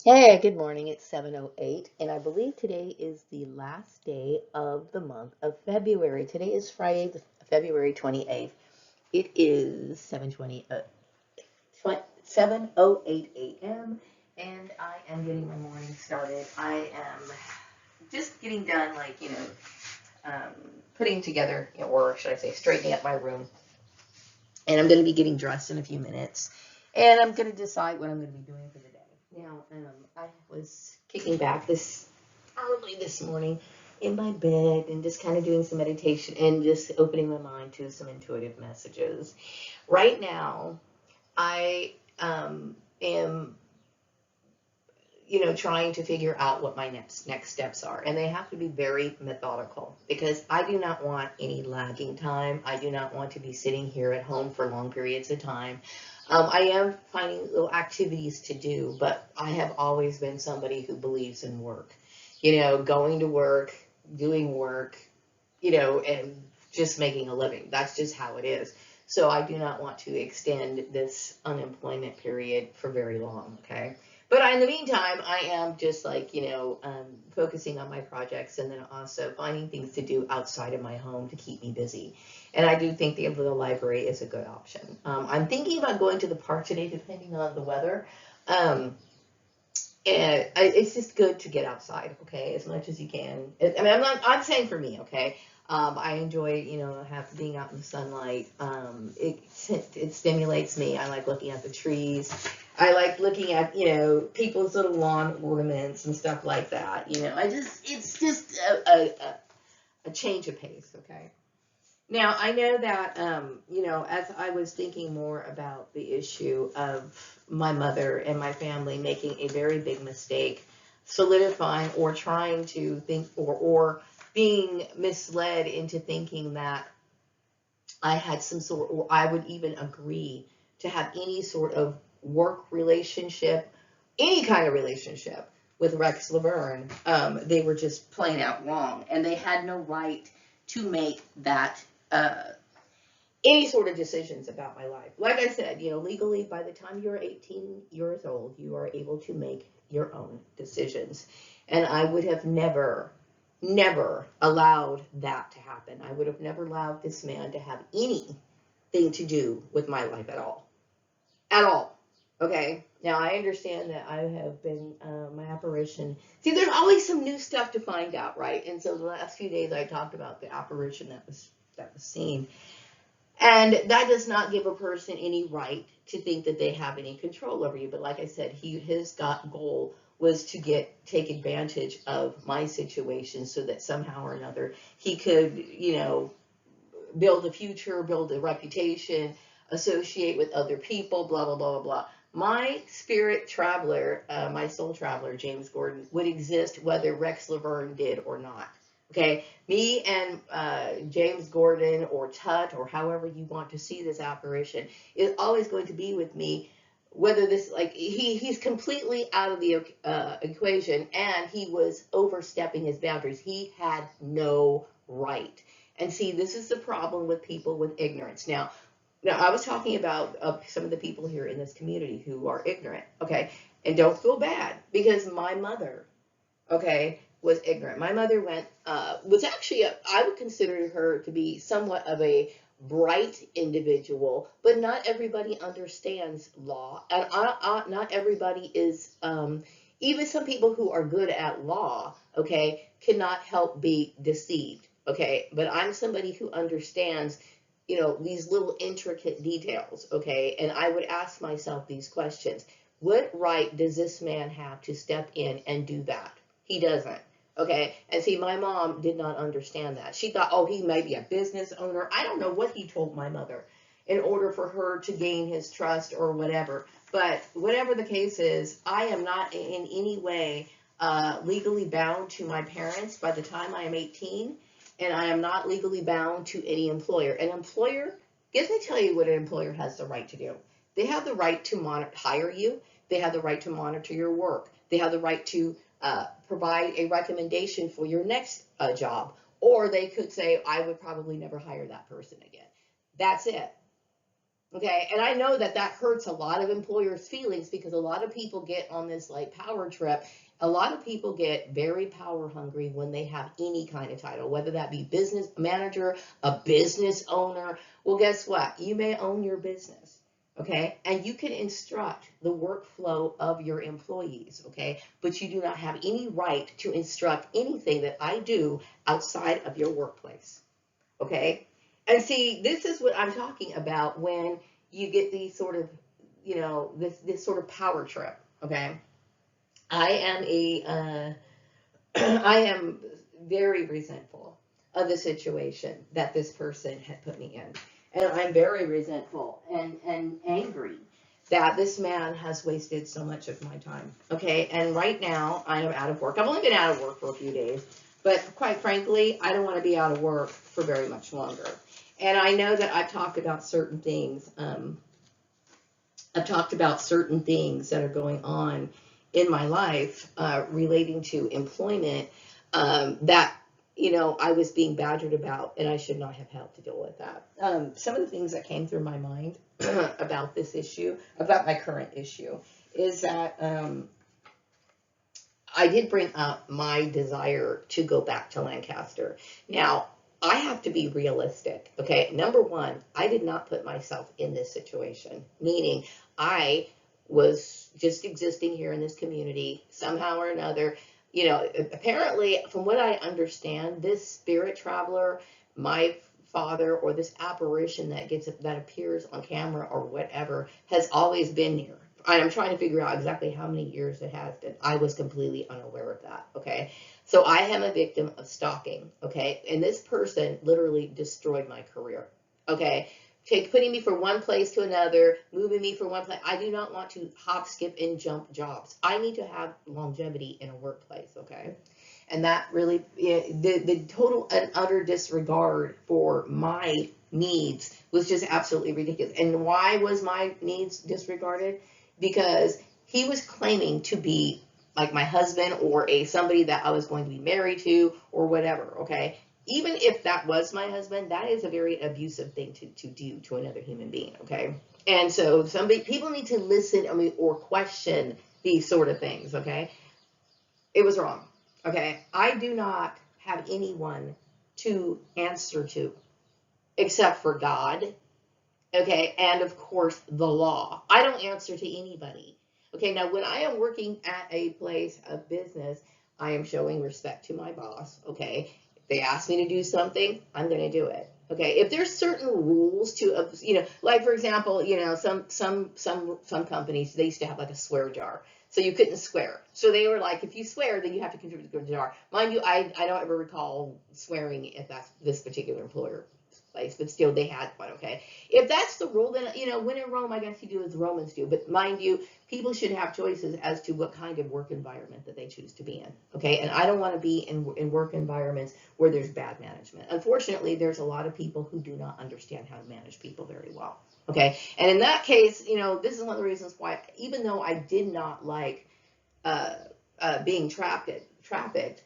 Hey, good morning. It's 7:08, and I believe today is the last day of the month of February. Today is Friday, February 28th. It is 7:08 a.m., and I am getting my morning started. I am just getting done, um, putting together, or should I say, straightening up my room. And I'm going to be getting dressed in a few minutes, and I'm going to decide what I'm going to be doing for the day. Now, I was kicking back this early this morning in my bed and just kind of doing some meditation and just opening my mind to some intuitive messages. Right now, I am trying to figure out what my next steps are. And they have to be very methodical because I do not want any lagging time. I do not want to be sitting here at home for long periods of time. I am finding little activities to do, but I have always been somebody who believes in work. Going to work, doing work, and just making a living. That's just how it is. So I do not want to extend this unemployment period for very long, okay? But in the meantime, I am just focusing on my projects and then also finding things to do outside of my home to keep me busy. And I do think the library is a good option. I'm thinking about going to the park today, depending on the weather. Um, it's just good to get outside, okay, as much as you can. I mean, I'm saying for me, okay. I enjoy, being out in the sunlight. It stimulates me. I like looking at the trees. I like looking at, people's little lawn ornaments and stuff like that. It's just a change of pace, okay. Now, I know that, as I was thinking more about the issue of my mother and my family making a very big mistake, solidifying or trying to think or being misled into thinking that I had some sort, or I would even agree to have any sort of work relationship, any kind of relationship with Rex Laverne, they were just plain out wrong. And they had no right to make that uh, any sort of decisions about my life. Like I said, legally, by the time you're 18 years old, you are able to make your own decisions. And I would have never allowed that to happen. I would have never allowed this man to have anything to do with my life at all. At all. Okay. Now I understand that I have been my apparition. See, there's always some new stuff to find out, right? And so the last few days I talked about the apparition that was seen, and that does not give a person any right to think that they have any control over you. But like I said, his goal was to take advantage of my situation so that somehow or another he could, build a future, build a reputation, associate with other people, blah blah blah blah blah. My spirit traveler, my soul traveler, James Gordon, would exist whether Rex Laverne did or not. Okay, me and James Gordon or Tut or however you want to see this apparition is always going to be with me. Whether this he's completely out of the equation, and he was overstepping his boundaries. He had no right. And see, this is the problem with people with ignorance. Now I was talking about some of the people here in this community who are ignorant. Okay, and don't feel bad because my mother, okay, was ignorant. My mother was actually, I would consider her to be somewhat of a bright individual, but not everybody understands law. And not everybody is, even some people who are good at law, okay, cannot help be deceived, okay? But I'm somebody who understands, these little intricate details, okay? And I would ask myself these questions. What right does this man have to step in and do that? He doesn't. Okay. And see, my mom did not understand that. She thought, oh, he may be a business owner. I don't know what he told my mother in order for her to gain his trust or whatever. But whatever the case is, I am not in any way legally bound to my parents by the time I am 18. And I am not legally bound to any employer. An employer, let me tell you what an employer has the right to do. They have the right to hire you. They have the right to monitor your work. They have the right to provide a recommendation for your next job. Or they could say, I would probably never hire that person again. That's it. Okay, and I know that that hurts a lot of employers' feelings because a lot of people get on this like power trip. A lot of people get very power hungry when they have any kind of title, whether that be business manager, a business owner. Well, guess what? You may own your business, okay? And you can instruct the workflow of your employees, okay? But you do not have any right to instruct anything that I do outside of your workplace, okay? And see, this is what I'm talking about when you get these sort of, this sort of power trip. Okay, I am I am very resentful of the situation that this person had put me in, and I'm very resentful and angry that this man has wasted so much of my time. Okay, and right now I am out of work. I've only been out of work for a few days, but quite frankly, I don't want to be out of work for very much longer. And I know that I've talked about certain things. I've talked about certain things that are going on in my life relating to employment that I was being badgered about, and I should not have had to deal with that. Some of the things that came through my mind about this issue, about my current issue, is that I did bring up my desire to go back to Lancaster. Now, I have to be realistic, okay? Number one, I did not put myself in this situation, meaning I was just existing here in this community somehow or another. Apparently, from what I understand, this spirit traveler, my father, or this apparition that appears on camera or whatever, has always been here. I'm trying to figure out exactly how many years it has been. I was completely unaware of that, okay? So I am a victim of stalking, okay? And this person literally destroyed my career, okay? Putting me from one place to another, moving me from one place. I do not want to hop, skip, and jump jobs. I need to have longevity in a workplace, okay? And that really, the total and utter disregard for my needs was just absolutely ridiculous. And why was my needs disregarded? Because he was claiming to be like my husband or somebody that I was going to be married to or whatever, okay? Even if that was my husband, that is a very abusive thing to do to another human being, okay? And so people need to listen, or question these sort of things, okay? It was wrong, okay? I do not have anyone to answer to except for God, okay, and of course the law. I don't answer to anybody. Okay, now when I am working at a place of business, I am showing respect to my boss, okay? If they ask me to do something, I'm going to do it. Okay, if there's certain rules to, like for example, some companies, they used to have like a swear jar. So you couldn't swear. So they were like, if you swear, then you have to contribute to the jar. Mind you, I don't ever recall swearing at this particular employer place, but still they had one, okay? If that's the rule, then, when in Rome, I guess you do as the Romans do. But mind you, people should have choices as to what kind of work environment that they choose to be in, okay? And I don't want to be in work environments where there's bad management. Unfortunately, there's a lot of people who do not understand how to manage people very well, okay? And in that case, this is one of the reasons why, even though I did not like being trafficked,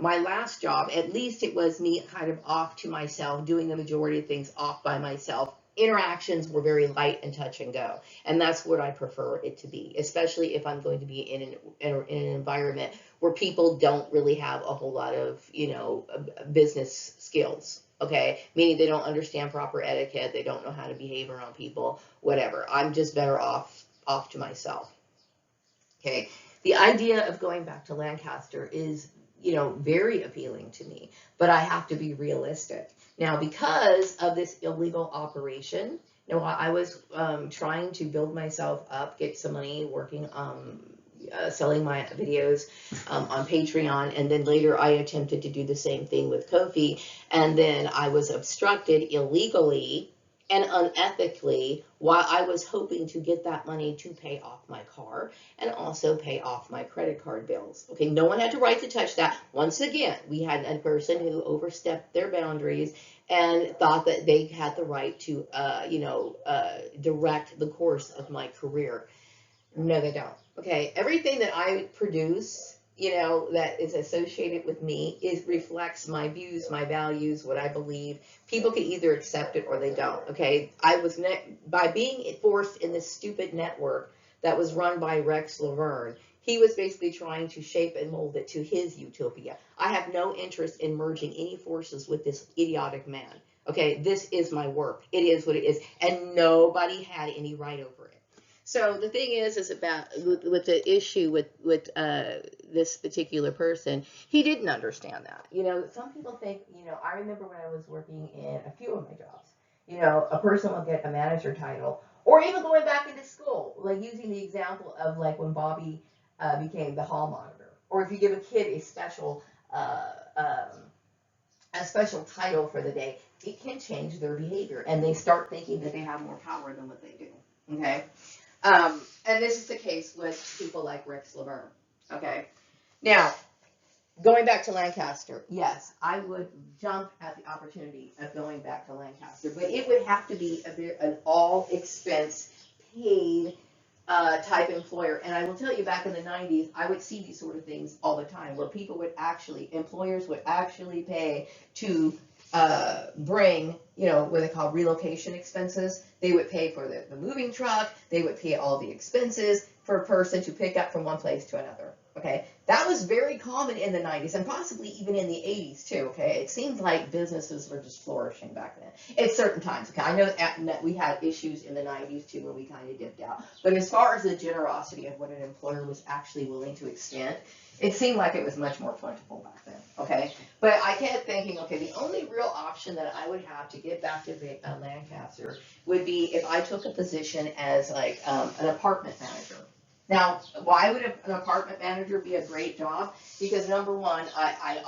my last job, at least it was me kind of off to myself, doing the majority of things off by myself. Interactions were very light and touch and go. And that's what I prefer it to be, especially if I'm going to be in an environment where people don't really have a whole lot of, business skills. Okay, meaning they don't understand proper etiquette, they don't know how to behave around people, whatever. I'm just better off to myself. Okay, the idea of going back to Lancaster is very appealing to me, but I have to be realistic. Now, because of this illegal operation, I was trying to build myself up, get some money working, selling my videos on Patreon, and then later I attempted to do the same thing with Ko-fi, and then I was obstructed illegally and unethically while I was hoping to get that money to pay off my car and also pay off my credit card bills. Okay, no one had the right to touch that. Once again, we had a person who overstepped their boundaries and thought that they had the right to, direct the course of my career. No, they don't. Okay, everything that I produce, that is associated with me reflects my views, my values, what I believe. People can either accept it or they don't. Okay, by being forced in this stupid network that was run by Rex Laverne. He was basically trying to shape and mold it to his utopia. I have no interest in merging any forces with this idiotic man. Okay, this is my work. It is what it is, and nobody had any right over it. So the thing is about with the issue with this particular person, he didn't understand that. Some people think. I remember when I was working in a few of my jobs. A person will get a manager title, or even going back into school, like using the example of like when Bobby became the hall monitor, or if you give a kid a special title for the day, it can change their behavior, and they start thinking that they have more power than what they do. Okay. And this is the case with people like Rex Laverne. Okay. Now, going back to Lancaster, yes, I would jump at the opportunity of going back to Lancaster, but it would have to be an all expense paid type employer. And I will tell you, back in the 90s, I would see these sort of things all the time, where employers would actually pay to bring, what they call relocation expenses. They would pay for the moving truck. They would pay all the expenses for a person to pick up from one place to another. Okay, that was very common in the 90s, and possibly even in the 80s too. Okay, it seemed like businesses were just flourishing back then at certain times. Okay, I know that we had issues in the 90s too when we kind of dipped out, but as far as the generosity of what an employer was actually willing to extend, it seemed like it was much more plentiful back then. Okay, but I kept thinking, okay, the only real option that I would have to get back to Lancaster would be if I took a position as like an apartment manager. Now, why would an apartment manager be a great job? Because number one, I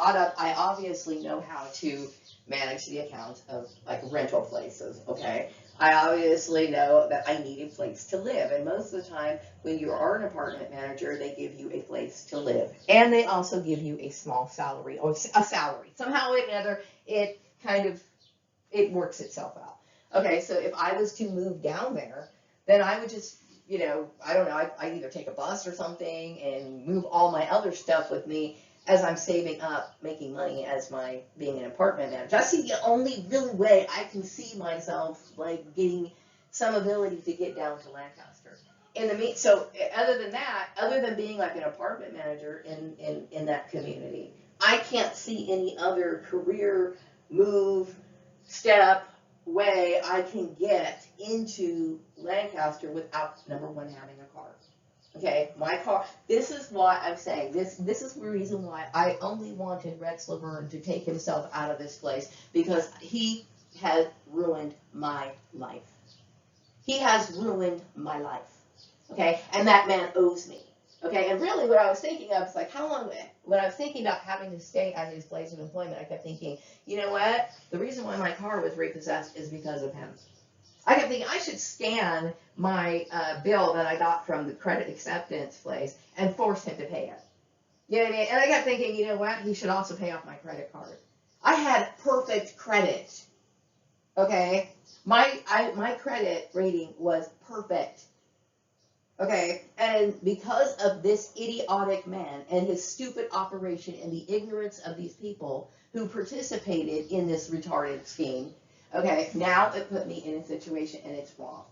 obviously know how to manage the accounts of like rental places. Okay, I obviously know that I need a place to live, and most of the time when you are an apartment manager, they give you a place to live, and they also give you a small salary or a salary. Somehow or another, it works itself out. Okay, so if I was to move down there, then I would just, I don't know, I'd either take a bus or something and move all my other stuff with me as I'm saving up, making money as being an apartment manager. That's the only really way I can see myself like getting some ability to get down to Lancaster. So other than that, other than being like an apartment manager in that community, I can't see any other career move, step, way I can get into Lancaster without, number one, having a car. Okay, my car. This is why I'm saying this. This is the reason why I only wanted Rex Laverne to take himself out of this place, because he has ruined my life. He has ruined my life. Okay, and that man owes me. Okay, and really what I was thinking of is like, how long, when I was thinking about having to stay at his place of employment, I kept thinking, you know what? The reason why my car was repossessed is because of him. I kept thinking I should scan my bill that I got from the credit acceptance place and force him to pay it. You know what I mean? And I kept thinking, you know what? He should also pay off my credit card. I had perfect credit. Okay? My credit rating was perfect. Okay, and because of this idiotic man and his stupid operation and the ignorance of these people who participated in this retarded scheme, okay, now it put me in a situation, and it's wrong.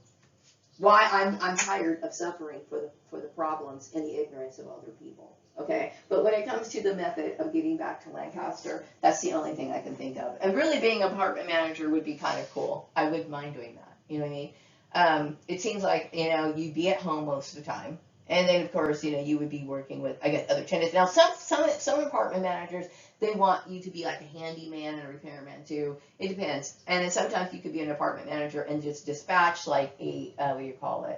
Why I'm tired of suffering for the problems and the ignorance of other people. Okay, but when it comes to the method of getting back to Lancaster, that's the only thing I can think of. And really, being an apartment manager would be kind of cool. I wouldn't mind doing that. You know what I mean? It seems like, you'd be at home most of the time. And then, of course, you would be working with, I guess, other tenants. Now, some apartment managers, they want you to be like a handyman and a repairman, too. It depends. And then sometimes you could be an apartment manager and just dispatch, like, a repairman.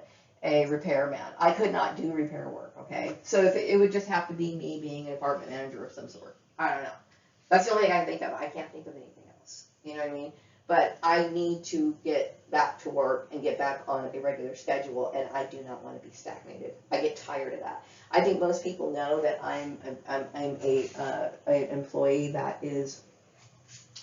I could not do repair work, okay? So it would just have to be me being an apartment manager of some sort. I don't know. That's the only thing I can think of. I can't think of anything else. You know what I mean? But I need to get back to work and get back on a regular schedule, and I do not want to be stagnated. I get tired of that. I think most people know that I'm an employee that is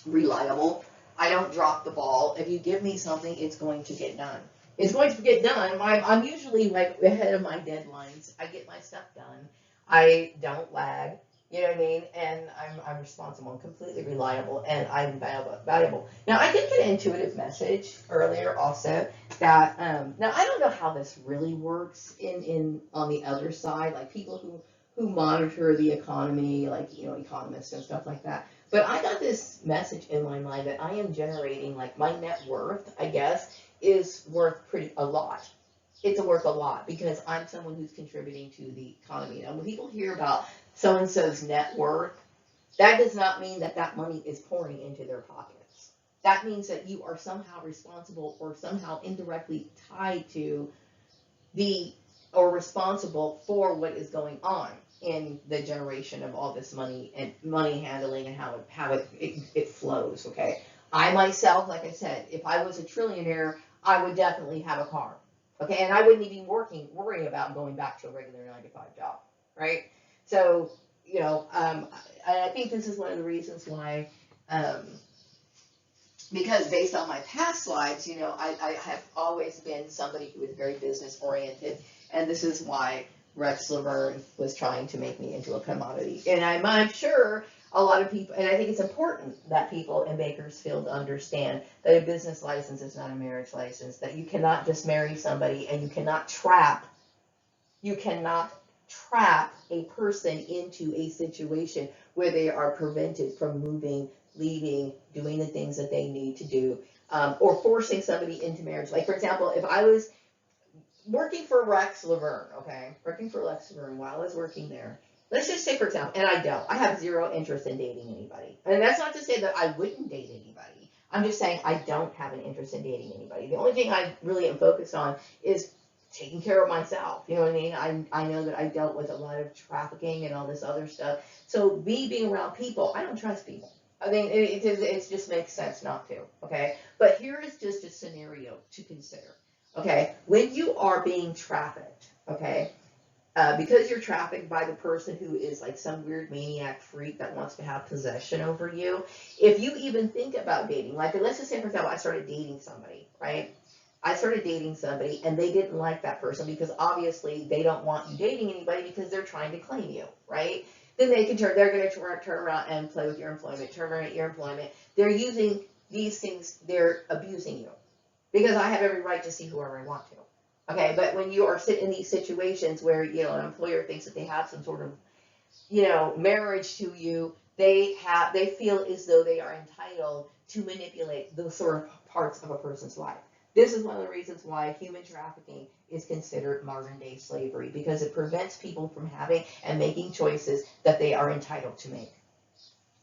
reliable. I don't drop the ball. If you give me something, it's going to get done. It's going to get done. I'm usually like ahead of my deadlines. I get my stuff done. I don't lag. You know what I mean? And I'm responsible and completely reliable, and I'm valuable. Now, I did get an intuitive message earlier also that, now I don't know how this really works in on the other side, like people who monitor the economy, like, economists and stuff like that. But I got this message in my mind that I am generating, like, my net worth, I guess, is worth a lot. It's worth a lot because I'm someone who's contributing to the economy. Now, when people hear about so and so's net worth, that does not mean that that money is pouring into their pockets. That means that you are somehow responsible or somehow indirectly tied to the or responsible for what is going on in the generation of all this money and money handling and how it flows. Okay, I myself, like I said, if I was a trillionaire, I would definitely have a car. Okay, and I wouldn't even worrying about going back to a regular 9 to 5 job, right? So, I think this is one of the reasons why, um, because based on my past lives, I have always been somebody who is very business oriented, and this is why Rex Laverne was trying to make me into a commodity. And I'm sure a lot of people, and I think it's important that people in Bakersfield understand that a business license is not a marriage license, that you cannot just marry somebody, and you cannot trap a person into a situation where they are prevented from moving, leaving, doing the things that they need to do, or forcing somebody into marriage. Like, for example, if I was working for Rex Laverne, okay, working for Rex Laverne while I was working there, let's just say, for example, and I have zero interest in dating anybody. And that's not to say that I wouldn't date anybody. I'm just saying I don't have an interest in dating anybody. The only thing I really am focused on is taking care of myself. You know what I mean? I know that I dealt with a lot of trafficking and all this other stuff. So me being around people, I don't trust people. I mean, it just makes sense not to, okay? But here is just a scenario to consider, okay? When you are being trafficked, okay, because you're trafficked by the person who is like some weird maniac freak that wants to have possession over you, if you even think about dating, like let's just say, for example, I started dating somebody, right? I started dating somebody and they didn't like that person because obviously they don't want you dating anybody because they're trying to claim you, right? Then they're going to turn around and play with your employment, terminate your employment. They're using these things, they're abusing you because I have every right to see whoever I want to. Okay, but when you are sitting in these situations where, an employer thinks that they have some sort of, marriage to you, they feel as though they are entitled to manipulate those sort of parts of a person's life. This is one of the reasons why human trafficking is considered modern day slavery, because it prevents people from having and making choices that they are entitled to make.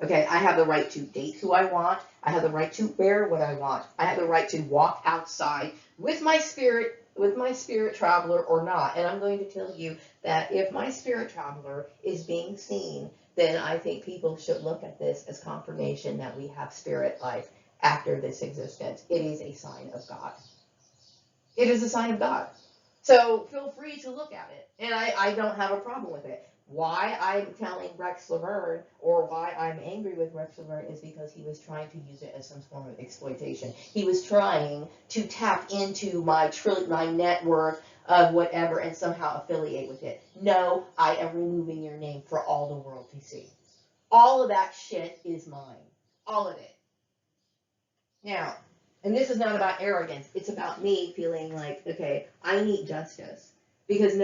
Okay, I have the right to date who I want. I have the right to wear what I want. I have the right to walk outside with my spirit traveler or not. And I'm going to tell you that if my spirit traveler is being seen, then I think people should look at this as confirmation that we have spirit life after this existence. It is a sign of God. It is a sign of God. So feel free to look at it. And I don't have a problem with it. Why I'm telling Rex Laverne, or why I'm angry with Rex Laverne, is because he was trying to use it as some form of exploitation. He was trying to tap into my net worth of whatever and somehow affiliate with it. No, I am removing your name for all the world to see. All of that shit is mine. All of it. Now, and this is not about arrogance. It's about me feeling like, okay, I need justice. Because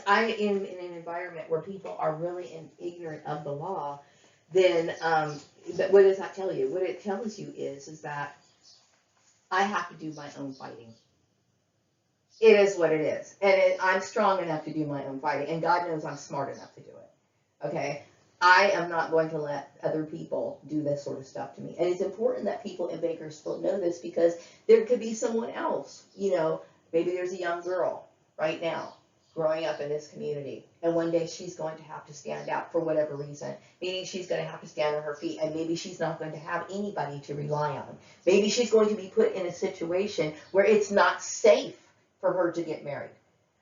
I am in an environment where people are really ignorant of the law, then what does that tell you? What it tells you is that I have to do my own fighting. It is what it is. And I'm strong enough to do my own fighting. And God knows I'm smart enough to do it. Okay? I am not going to let other people do this sort of stuff to me. And it's important that people in Bakersfield know this, because there could be someone else, maybe there's a young girl right now growing up in this community, and one day she's going to have to stand out for whatever reason. Meaning she's going to have to stand on her feet, and maybe she's not going to have anybody to rely on. Maybe she's going to be put in a situation where it's not safe for her to get married.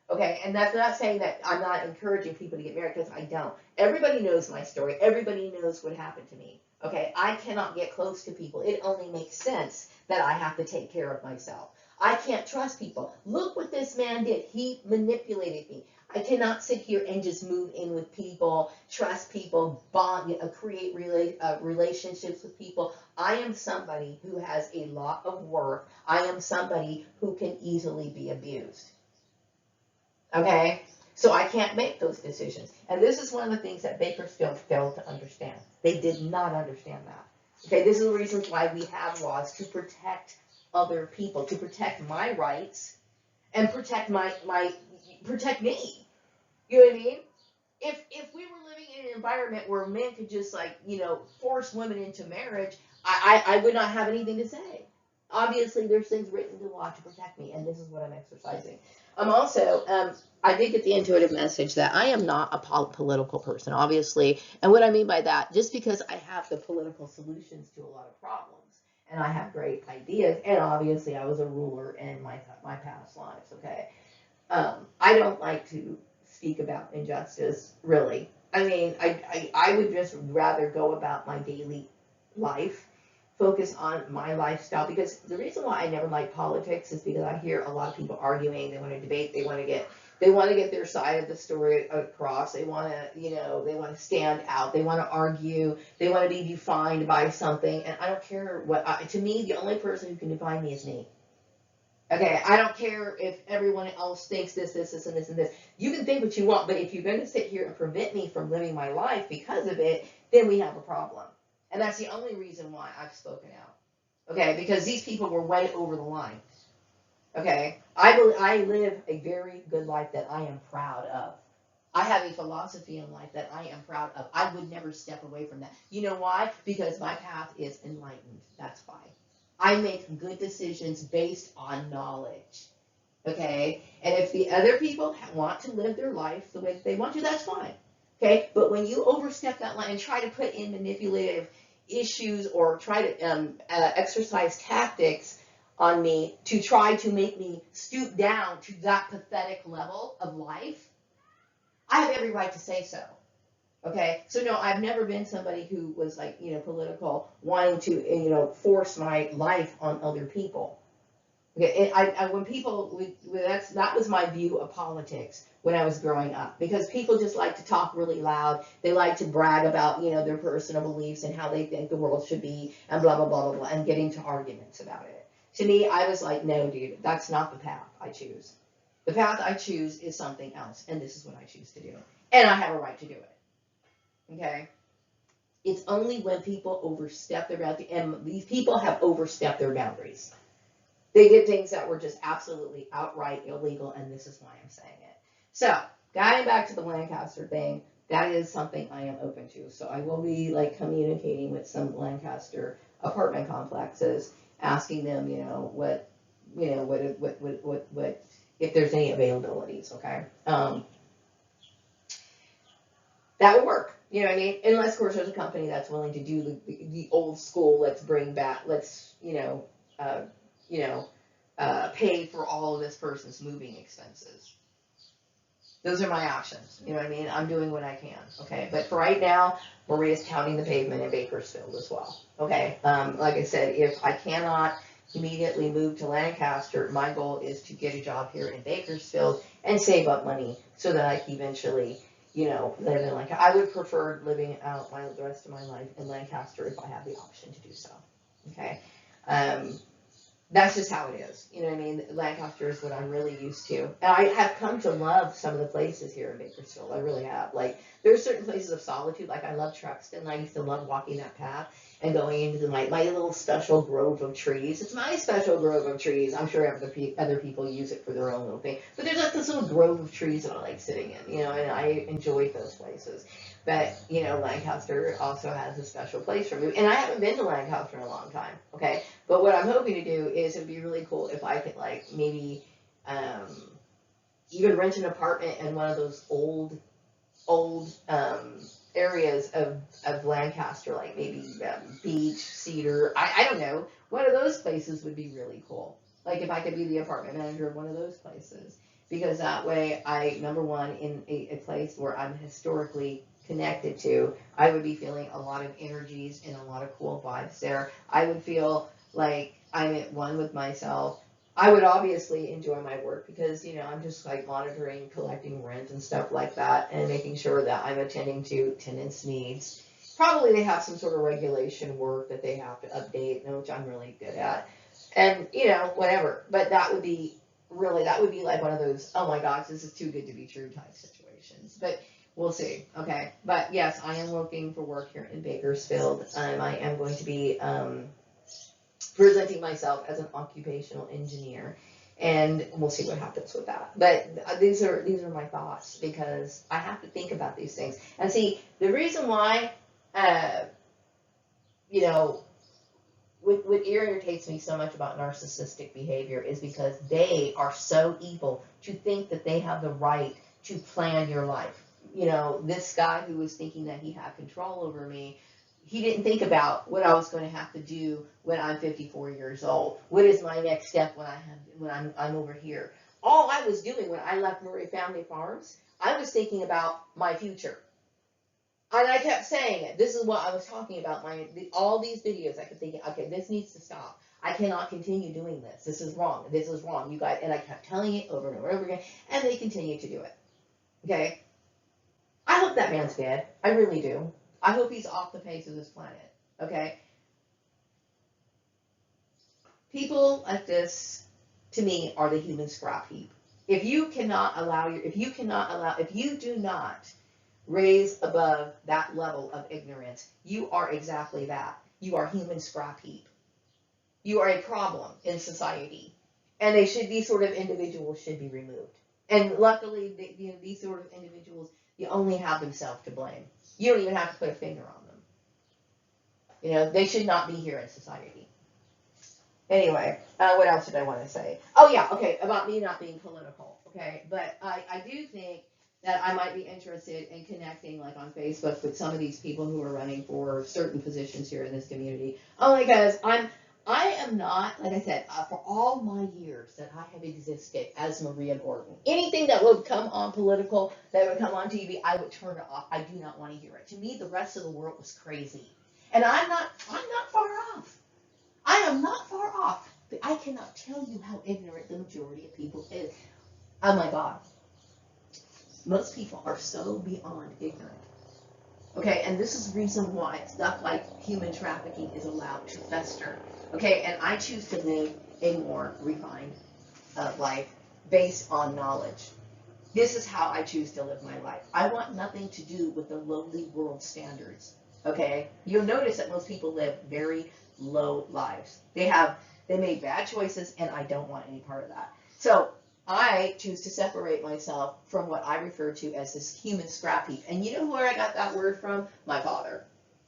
Okay, and that's not saying that I'm not encouraging people to get married, because I don't. Everybody knows my story. Everybody knows what happened to me. Okay, I cannot get close to people. It only makes sense that I have to take care of myself. I can't trust people. Look what this man did. He manipulated me. I cannot sit here and just move in with people, trust people, bond, create relationships with people. I am somebody who has a lot of work. I am somebody who can easily be abused. Okay? So I can't make those decisions. And this is one of the things that Bakersfield failed to understand. They did not understand that. Okay, this is the reasons why we have laws to protect other people, to protect my rights and protect protect me. You know what I mean? If we were living in an environment where men could just force women into marriage, I would not have anything to say. Obviously, there's things written into law to protect me, and this is what I'm exercising. I did get the intuitive message that I am not a political person, obviously. And what I mean by that, just because I have the political solutions to a lot of problems, and I have great ideas, and obviously I was a ruler in my past lives, okay? I don't like to speak about injustice, really. I mean, I would just rather go about my daily life, focus on my lifestyle, because the reason why I never like politics is because I hear a lot of people arguing. They want to debate. They want to get their side of the story across. They want to stand out. They want to argue. They want to be defined by something. And I don't care to me, the only person who can define me is me. Okay, I don't care if everyone else thinks this, and this, and this. You can think what you want, but if you're going to sit here and prevent me from living my life because of it, then we have a problem. And that's the only reason why I've spoken out. Okay, because these people were way over the line. Okay, I live a very good life that I am proud of. I have a philosophy in life that I am proud of. I would never step away from that. You know why? Because my path is enlightened. That's why. I make good decisions based on knowledge. Okay? And if the other people want to live their life the way that they want to, that's fine. Okay? But when you overstep that line and try to put in manipulative issues or try to exercise tactics on me to try to make me stoop down to that pathetic level of life, I have every right to say so. Okay, so no, I've never been somebody who was political, wanting to, force my life on other people. Okay, when people, that was my view of politics when I was growing up, because people just like to talk really loud. They like to brag about, their personal beliefs and how they think the world should be, and blah, blah, blah, blah, blah, and get into arguments about it. To me, I was like, no, dude, that's not the path I choose. The path I choose is something else, and this is what I choose to do. And I have a right to do it. Okay? It's only when people overstep their boundaries, and these people have overstepped their boundaries. They did things that were just absolutely outright illegal, and this is why I'm saying it. So, getting back to the Lancaster thing, that is something I am open to. So I will be communicating with some Lancaster apartment complexes, asking them, what if there's any availabilities, okay? That would work. You know what I mean? Unless, of course, there's a company that's willing to do the old school, pay for all of this person's moving expenses. Those are my options. You know what I mean? I'm doing what I can. Okay? But for right now, Maria's counting the pavement in Bakersfield as well. Okay? Like I said, if I cannot immediately move to Lancaster, my goal is to get a job here in Bakersfield and save up money so that I can eventually live in Lancaster. I would prefer living out the rest of my life in Lancaster if I have the option to do so. Okay? That's just how it is. You know what I mean? Lancaster is what I'm really used to. And I have come to love some of the places here in Bakersfield. I really have. There's certain places of solitude. I love Truxton. I used to love walking that path and going into my little special grove of trees. It's my special grove of trees. I'm sure other people use it for their own little thing. But there's this little grove of trees that I like sitting in, and I enjoy those places. But, Lancaster also has a special place for me. And I haven't been to Lancaster in a long time, okay? But what I'm hoping to do is it would be really cool if I could, maybe even rent an apartment in one of those old areas of Lancaster, maybe Beach, Cedar, I don't know. One of those places would be really cool. If I could be the apartment manager of one of those places. Because that way, number one, in a place where I'm historically connected to, I would be feeling a lot of energies and a lot of cool vibes there. I would feel like I'm at one with myself. I would obviously enjoy my work because, I'm just like monitoring, collecting rent and stuff like that and making sure that I'm attending to tenants' needs. Probably they have some sort of regulation work that they have to update, which I'm really good at. And, whatever. But that would be like one of those, oh my gosh, this is too good to be true type situations. But we'll see. Okay. But yes, I am looking for work here in Bakersfield. I am going to be presenting myself as an occupational engineer, and we'll see what happens with that. But these are my thoughts because I have to think about these things. And see, the reason why, what irritates me so much about narcissistic behavior is because they are so evil to think that they have the right to plan your life. This guy who was thinking that he had control over me, he didn't think about what I was going to have to do when I'm 54 years old. What is my next step when I'm over here? All I was doing when I left Murray Family Farms, I was thinking about my future. And I kept saying it. This is what I was talking about. All these videos, I kept thinking, okay, this needs to stop. I cannot continue doing this. This is wrong. This is wrong. You guys, and I kept telling it over and over and over again, and they continue to do it. Okay? I hope that man's dead. I really do. I hope he's off the face of this planet. Okay? People like this, to me, are the human scrap heap. If you do not raise above that level of ignorance, you are exactly that. You are human scrap heap. You are a problem in society. And these sort of individuals should be removed. And luckily, these sort of individuals, you only have themselves to blame. You don't even have to put a finger on them. They should not be here in society. Anyway, what else did I want to say? Oh, yeah, okay, about me not being political, okay? But I do think that I might be interested in connecting, like on Facebook, with some of these people who are running for certain positions here in this community. Only because I am not, like I said, for all my years that I have existed as Maria Gordon, anything that would come on political, that would come on TV, I would turn it off. I do not want to hear it. To me, the rest of the world was crazy. And I'm not far off. I am not far off. But I cannot tell you how ignorant the majority of people is. Oh my God. Most people are so beyond ignorant. Okay, and this is the reason why stuff like human trafficking is allowed to fester. Okay, and I choose to live a more refined life based on knowledge. This is how I choose to live my life. I want nothing to do with the lowly world standards. Okay, you'll notice that most people live very low lives. They made bad choices, and I don't want any part of that. So I choose to separate myself from what I refer to as this human scrap heap. And you know where I got that word from? My father.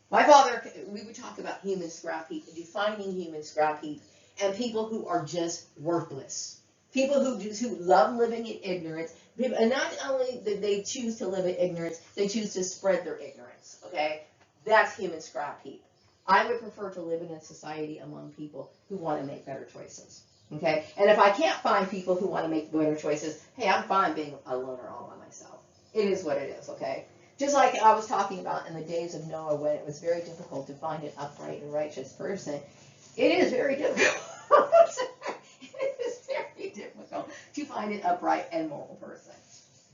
My father, we would talk about human scrap heap, defining human scrap heap, and people who are just worthless. People who love living in ignorance. And not only did they choose to live in ignorance, they choose to spread their ignorance. Okay? That's human scrap heap. I would prefer to live in a society among people who want to make better choices. Okay? And if I can't find people who want to make better choices, hey, I'm fine being a loner all by myself. It is what it is, okay? Just like I was talking about in the days of Noah when it was very difficult to find an upright and righteous person. It is very difficult. It is very difficult to find an upright and moral person.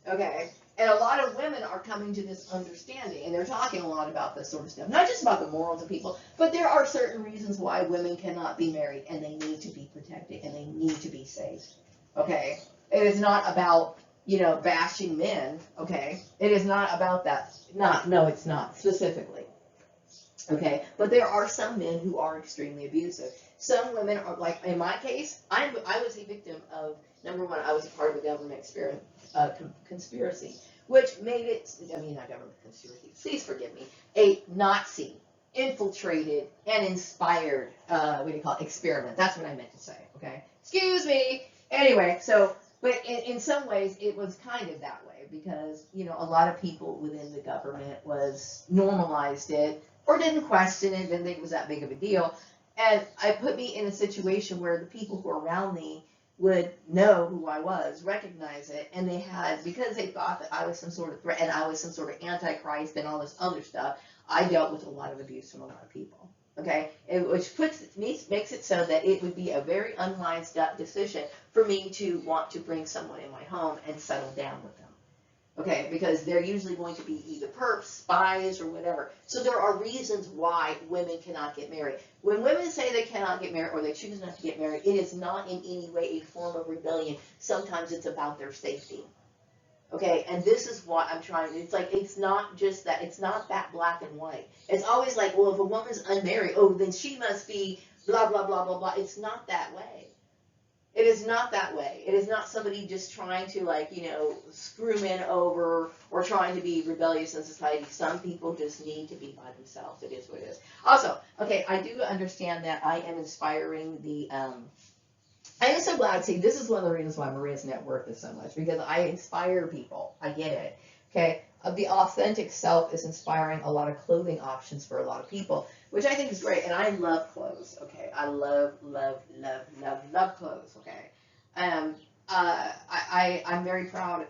Okay? And a lot of women are coming to this understanding, and they're talking a lot about this sort of stuff. Not just about the morals of people, but there are certain reasons why women cannot be married, and they need to be protected, and they need to be saved. Okay? It is not about, bashing men. Okay? It is not about that. No, it's not, specifically. Okay? But there are some men who are extremely abusive. Some women are, like, in my case, I was a victim of, number one, I was a part of a government conspiracy, which made it, not government conspiracy, please forgive me, a Nazi infiltrated and inspired, experiment. That's what I meant to say, okay? Excuse me. Anyway, but in some ways, it was kind of that way because, a lot of people within the government normalized it or didn't question it, didn't think it was that big of a deal. And it put me in a situation where the people who were around me would know who I was, recognize it, and because they thought that I was some sort of threat and I was some sort of antichrist and all this other stuff, I dealt with a lot of abuse from a lot of people. Okay, and which makes it so that it would be a very unwise decision for me to want to bring someone in my home and settle down with them. Okay, because they're usually going to be either perps, spies, or whatever. So there are reasons why women cannot get married. When women say they cannot get married or they choose not to get married, it is not in any way a form of rebellion. Sometimes it's about their safety. Okay, and this is what I'm trying to, it's like, it's not just that, it's not that black and white. It's always like, well, if a woman's unmarried, oh, then she must be blah, blah, blah, blah, blah. It's not that way. It is not that way. It is not somebody just trying to, like, screw men over or trying to be rebellious in society. Some people just need to be by themselves. It is what it is. Also, okay, I do understand that I am inspiring the, I am so glad. See, this is one of the reasons why Maria's net worth is so much, because I inspire people. I get it. Okay, the authentic self is inspiring a lot of clothing options for a lot of people, which I think is great. And I love clothes. Okay, I love, love, love, love, love clothes. Okay, I'm very proud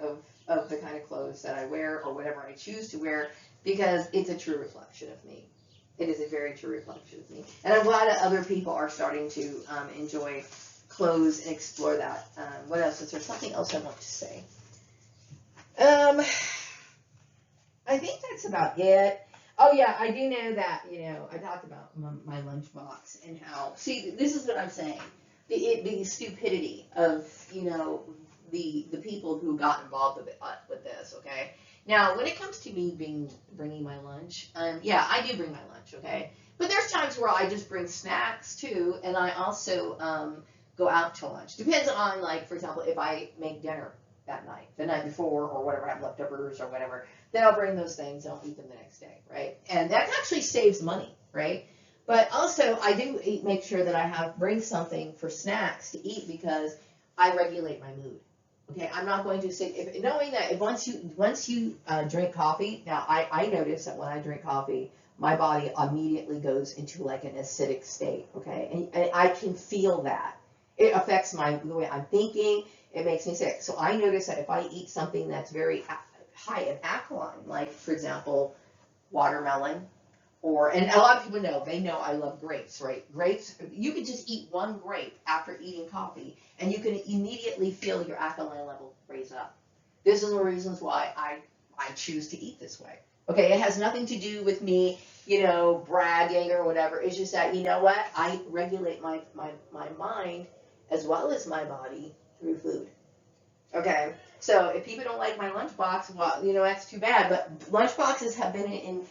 of the kind of clothes that I wear or whatever I choose to wear, because it's a true reflection of me. It is a very true reflection of me, and I'm glad that other people are starting to enjoy clothes and explore that. What else? Is there something else I want to say? I think that's about it. Oh yeah, I do know that, I talked about my lunchbox and how, see, this is what I'm saying. The stupidity of, the people who got involved with this, okay? Now, when it comes to me bringing my lunch, yeah, I do bring my lunch, okay? But there's times where I just bring snacks too, and I also go out to lunch. Depends on, like, for example, if I make dinner that night, the night before, or whatever, I have leftovers or whatever, then I'll bring those things and I'll eat them the next day, right? And that actually saves money, right? But also, I do make sure that I bring something for snacks to eat, because I regulate my mood. Okay, I'm not going to say, knowing that once you drink coffee, now I notice that when I drink coffee, my body immediately goes into like an acidic state, okay? And I can feel that. It affects the way I'm thinking. It makes me sick. So I notice that if I eat something that's very high in alkaline, like, for example, watermelon, and a lot of people know I love grapes, right? Grapes, you could just eat one grape after eating coffee, and you can immediately feel your alkaline level raise up. This is the reasons why I choose to eat this way. Okay, it has nothing to do with me, bragging or whatever. It's just that, you know what? I regulate my mind as well as my body through food. Okay, so if people don't like my lunchbox, well, that's too bad. But lunchboxes have been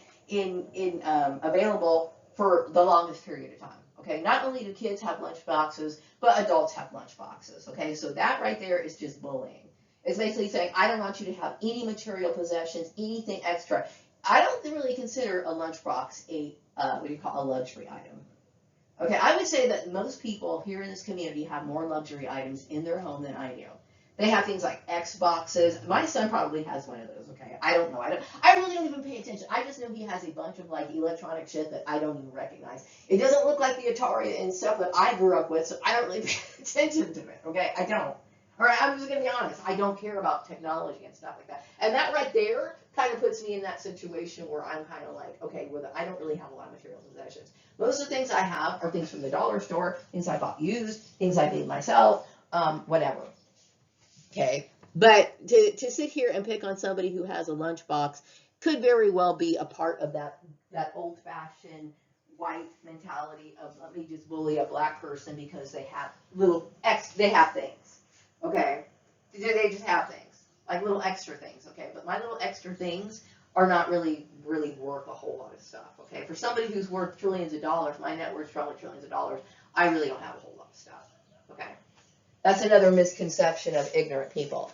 available for the longest period of time. Okay, not only do kids have lunchboxes, but adults have lunchboxes. Okay, so that right there is just bullying. It's basically saying, I don't want you to have any material possessions, anything extra. I don't really consider a lunchbox a luxury item. Okay, I would say that most people here in this community have more luxury items in their home than I do. They have things like Xboxes. My son probably has one of those, okay? I don't know. I really don't even pay attention. I just know he has a bunch of, like, electronic shit that I don't even recognize. It doesn't look like the Atari and stuff that I grew up with, so I don't really pay attention to it, okay? I don't. All right, I'm just going to be honest. I don't care about technology and stuff like that. And that right there kind of puts me in that situation where I'm kind of like, okay, I don't really have a lot of material possessions. Most of the things I have are things from the dollar store, things I bought used, things I made myself, whatever. Okay, but to sit here and pick on somebody who has a lunchbox could very well be a part of that old-fashioned white mentality of, let me just bully a black person because they have they have things. Okay, they just have things, like little extra things. Okay, but my little extra things are not really worth a whole lot of stuff. Okay, for somebody who's worth trillions of dollars, my net worth is probably trillions of dollars. I really don't have a whole lot of stuff. Okay. That's another misconception of ignorant people.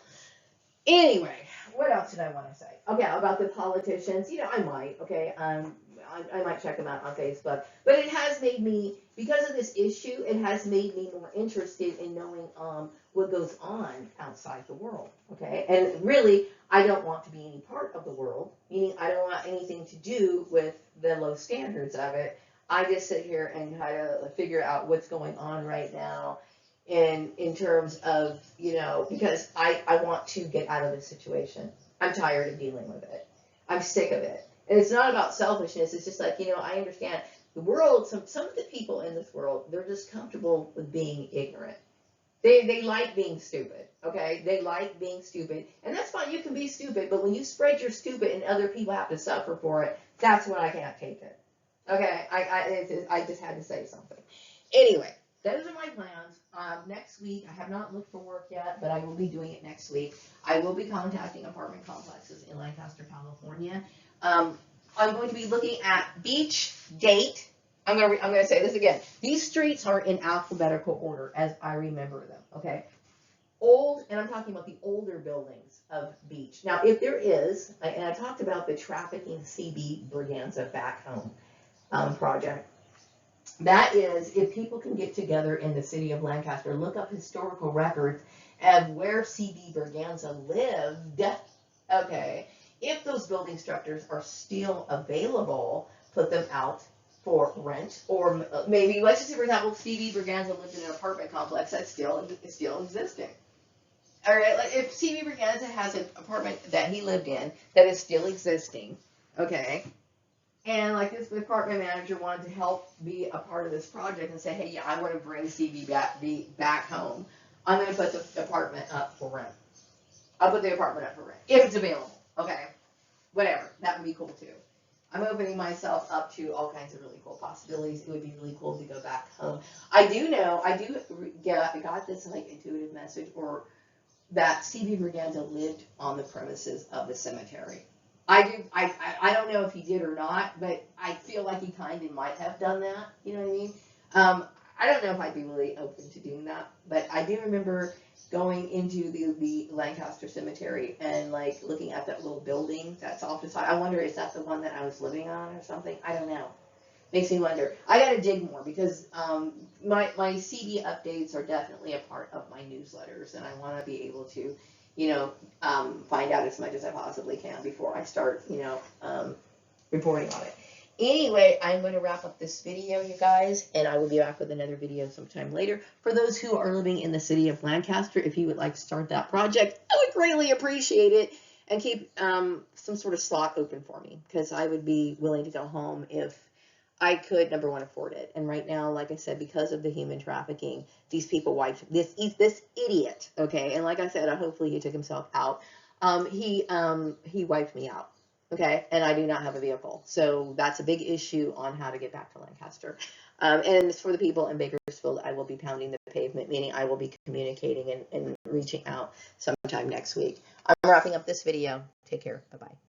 Anyway, what else did I want to say? Okay, about the politicians. I might, okay? I might check them out on Facebook. But it has made me, because of this issue, it has made me more interested in knowing what goes on outside the world, okay? And really, I don't want to be any part of the world, meaning I don't want anything to do with the low standards of it. I just sit here and try to figure out what's going on right now, in terms of, because I want to get out of this situation. I'm tired of dealing with it. I'm sick of it. And it's not about selfishness. It's just like, I understand the world, some of the people in this world, they're just comfortable with being ignorant. They like being stupid, okay? They like being stupid. And that's fine, you can be stupid, but when you spread your stupid and other people have to suffer for it, that's when I can't take it. Okay, I just had to say something. Anyway, those are my plans. Next week, I have not looked for work yet, but I will be doing it next week. I will be contacting apartment complexes in Lancaster, California. I'm going to be looking at beach, date. I'm gonna say this again. These streets are in alphabetical order as I remember them. Okay, old, and I'm talking about the older buildings of beach. Now, if there is, and I talked about the trafficking CB Braganza back home project. That is, if people can get together in the city of Lancaster, look up historical records of where CB Braganza lived. Okay, if those building structures are still available, put them out for rent, or maybe, let's just say, for example, CB Braganza lived in an apartment complex that's still existing. All right, like if CB Braganza has an apartment that he lived in that is still existing, okay, and like this apartment manager wanted to help be a part of this project and say, hey, yeah, I want to bring CB back home, I'm going to put the apartment up for rent. I'll put the apartment up for rent if it's available. Okay, whatever, that would be cool too. I'm opening myself up to all kinds of really cool possibilities. It would be really cool to go back home. I got this like intuitive message, or that CB Braganza lived on the premises of the cemetery. I don't know if he did or not, but I feel like he kind of might have done that. You know what I mean? I don't know if I'd be really open to doing that, but I do remember going into the Lancaster Cemetery and like looking at that little building that's off the side. I wonder, is that the one that I was living on or something? I don't know. Makes me wonder. I got to dig more because my CD updates are definitely a part of my newsletters, and I want to be able to, find out as much as I possibly can before I start, reporting on it. Anyway, I'm going to wrap up this video, you guys, and I will be back with another video sometime later. For those who are living in the city of Lancaster, if you would like to start that project, I would greatly appreciate it. And keep some sort of slot open for me, because I would be willing to go home if I could, number one, afford it. And right now, like I said, because of the human trafficking, these people wiped this idiot, okay? And like I said, hopefully he took himself out. He wiped me out. Okay, and I do not have a vehicle. So that's a big issue on how to get back to Lancaster. And for the people in Bakersfield, I will be pounding the pavement, meaning I will be communicating and reaching out sometime next week. I'm wrapping up this video. Take care. Bye-bye.